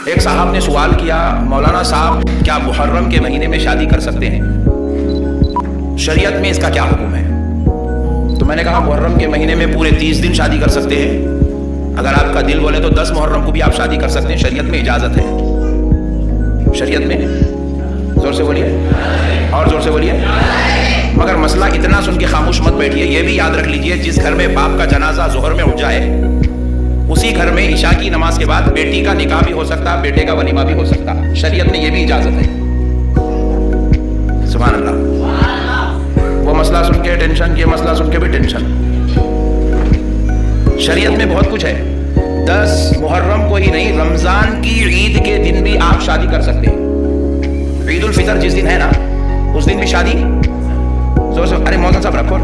ایک صاحب نے سوال کیا، مولانا صاحب کیا محرم کے مہینے میں شادی کر سکتے ہیں؟ شریعت میں اس کا کیا حکم ہے؟ تو میں نے کہا محرم کے مہینے میں پورے 30 دن شادی کر سکتے ہیں، اگر آپ کا دل بولے تو 10 محرم کو بھی آپ شادی کر سکتے ہیں، شریعت میں اجازت ہے۔ شریعت میں زور سے بولیے، اور زور سے بولیے۔ مگر مسئلہ اتنا سن کے خاموش مت بیٹھیے، یہ بھی یاد رکھ لیجئے جس گھر میں باپ کا جنازہ ظہر میں اٹھ جائے اسی گھر میں عشاء کی نماز کے بعد بیٹی کا نکاح بھی ہو سکتا، بیٹے کا ولیمہ بھی ہو سکتا، شریعت میں یہ بھی اجازت ہے۔ سبحان اللہ۔ وہ مسئلہ سن کے ٹینشن، یہ مسئلہ سن کے بھی ٹینشن۔ شریعت میں بہت کچھ ہے۔ 10 محرم کو ہی نہیں، رمضان کی عید کے دن بھی آپ شادی کر سکتے ہیں۔ عید الفطر جس دن ہے نا اس دن بھی شادی، زور سے ارے مولانا صاحب رکھو،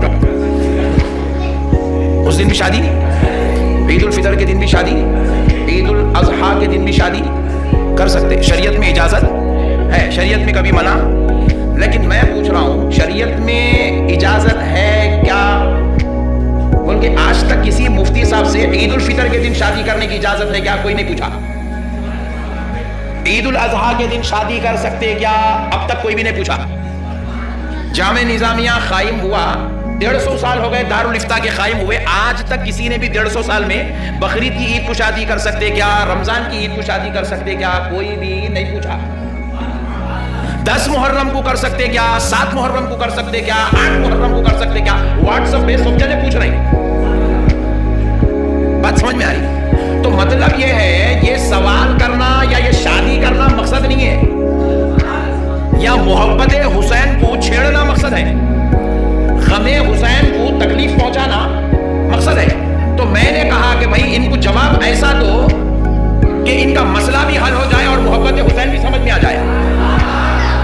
اس دن بھی شادی، عید الفطر کے دن بھی شادی، عید الاضحیٰ کے دن بھی شادی کر سکتے، شریعت میں اجازت ہے، شریعت میں کبھی منع۔ لیکن میں پوچھ رہا ہوں شریعت میں اجازت ہے کیا بول کے آج تک کسی مفتی صاحب سے عید الفطر کے دن شادی کرنے کی اجازت ہے کیا کوئی نہیں پوچھا؟ عید الاضحیٰ کے دن شادی کر سکتے کیا اب تک کوئی بھی نہیں پوچھا؟ جامع نظامیہ قائم ہوا 150 سال ہو گئے، دارالفتاء کے قائم ہوئے، آج تک کسی نے بھی 150 سال میں بقرعید کی عید کو شادی کر سکتے کیا، رمضان کی عید کو شادی کر سکتے کیا، کوئی بھی نہیں پوچھا۔ 10 محرم کو کر سکتے کیا، 7 محرم کو کر سکتے کیا، 8 محرم کو کر سکتے کیا، واٹس ایپ پہ سب جنے پوچھ رہے ہیں۔ بات سمجھ میں آ رہی؟ تو مطلب یہ ہے یہ سوال کرنا یا یہ شادی کرنا مقصد نہیں ہے، یا محبت حسین کو چھیڑنا مقصد ہے، غم حسین کو تکلیف پہنچانا مقصد ہے۔ تو میں نے کہا کہ بھائی ان کو جواب ایسا دو کہ ان کا مسئلہ بھی حل ہو جائے اور محبت حسین بھی سمجھ میں آ جائے۔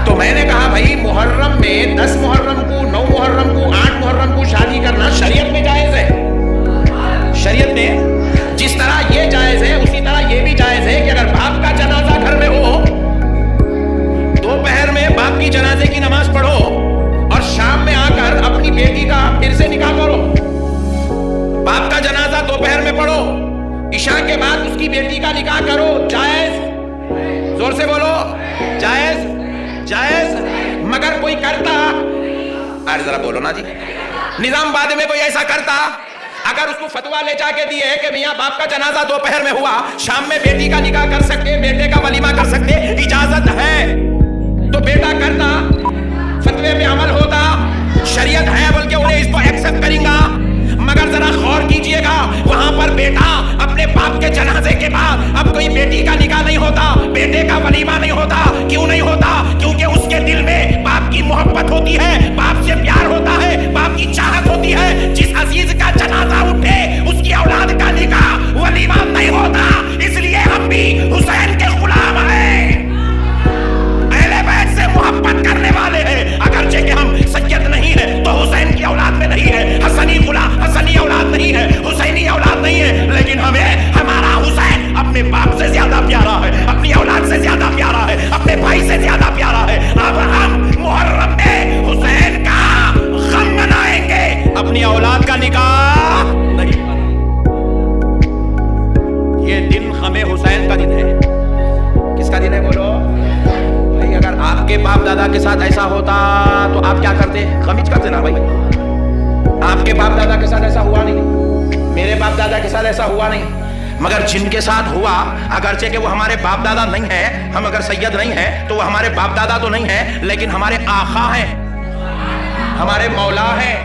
تو میں نے کہا بھائی محرم میں 10 محرم کو، 9 محرم کو، 8 محرم کو شادی کرنا شریعت میں جائز ہے۔ شریعت میں جس طرح یہ جائز ہے اسی طرح یہ بھی جائز ہے کہ اگر باپ کا جنازہ گھر میں ہو، دوپہر میں باپ کی جنازے کی نماز پڑھو اور شام میں آ کر اپنی بیٹی کا پھر سے نکاح کرو۔ باپ کا جنازہ دوپہر میں پڑھو، عشاء کے بعد اس کی بیٹی کا نکاح کرو، جائز؟ زور سے بولو، جائز؟ جائز؟ مگر کوئی کرتا، ارے ذرا بولو نا جی، نظام آباد میں کوئی ایسا کرتا اگر اس کو فتوا لے جا کے دیے کہ میاں باپ کا جنازہ دوپہر میں ہوا، شام میں بیٹی کا نکاح کر سکتے، بیٹے کا ولیمہ کر سکتے، اجازت ہے، تو بیٹا کرتا، فتوے پہ عمل ہوتا، شریعت ہے بول کے انہیں اس کو ایکسپٹ کریں گا۔ مگر ذرا غور کیجئے گا وہاں پر بیٹا اپنے باپ کے جنازے کے بعد اب کوئی بیٹی کا نکاح نہیں ہوتا، بیٹے کا ولیمہ نہیں ہوتا۔ کیوں نہیں ہوتا؟ کیونکہ اس کے دل میں باپ کی محبت ہوتی ہے، باپ سے پیار ہوتا ہے، باپ کی چاہت ہوتی ہے۔ جس عزیز کا جنازہ اٹھے اس کی اولاد کا نکاح ولیمہ نہیں ہوتا۔ اس لیے ہم بھی حسین کے غلام ہیں، اہل بیت سے محبت کرنے والے ہیں، اگرچہ کہ ہم سید نہیں ہیں تو حسین کی اولاد میں نہیں ہے، حسنی اولاد نہیں ہے، حسینی اولاد نہیں ہے، لیکن ہمارا حسین اپنے باپ سے زیادہ پیارا ہے، اپنی اولاد سے زیادہ پیارا ہے، اپنے بھائی سے زیادہ پیارا ہے۔ اب ہم محرم میں حسین کا غم منائیں گے، اپنی اولاد کا نکاح نہیں منائیں۔ یہ دن غم حسین کا دن ہے۔ کس کا دن ہے بولو؟ بھائی اگر آپ کے باپ دادا کے ساتھ ایسا ہوتا تو آپ کیا کرتے؟ غم کرتے نا بھائی۔ آپ کے باپ دادا کے ساتھ ایسا ہوا نہیں، میرے باپ دادا کے ساتھ ایسا ہوا نہیں، مگر جن کے ساتھ ہوا، اگرچہ کہ وہ ہمارے باپ دادا نہیں ہیں، ہم اگر سید نہیں ہیں تو وہ ہمارے باپ دادا تو نہیں ہیں، لیکن ہمارے آقا ہیں، ہمارے مولا ہیں،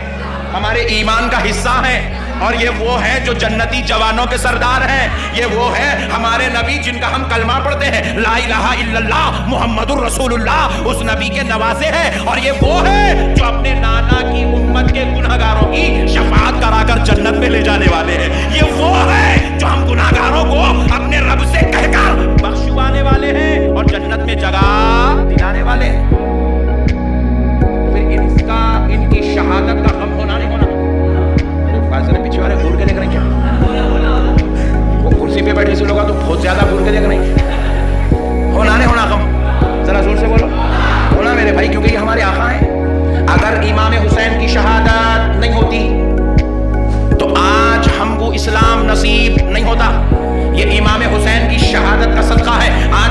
ہمارے ایمان کا حصہ ہیں، اور یہ وہ ہے جو جنتی جوانوں کے سردار ہیں، یہ وہ ہے ہمارے نبی جن کا ہم کلمہ پڑھتے ہیں، لا الہ الا اللہ محمد الرسول اللہ، اس نبی کے نواسے ہیں، اور یہ وہ ہے جو اپنے نانا کی امت کے گناہگاروں کی شفاعت کرا کر جنت میں لے جانے والے ہیں، یہ وہ ہے جو ہم گناہگاروں کو اپنے رب سے کہہ کر بخشوانے والے ہیں اور جنت میں جگہ دلانے والے ہیں۔ پھر ان کی شہادت کا غم ہونا نہیں ہونا؟ پیچھے والے بھول کے دیکھ رہے ہیں کیا؟ وہ کرسی پہ بیٹھے سے لوگ تو بہت زیادہ بھول کے دیکھ رہے ہیں۔ ہونا نہیں ہونا غم؟ ذرا زور سے بولو، ہونا میرے بھائی، کیونکہ یہ ہمارے آقا ہیں۔ اگر امام حسین کی شہادت نہیں ہوتی تو آج ہم کو اسلام نصیب نہیں ہوتا۔ یہ امام حسین کی شہادت کا صدقہ ہے۔ آج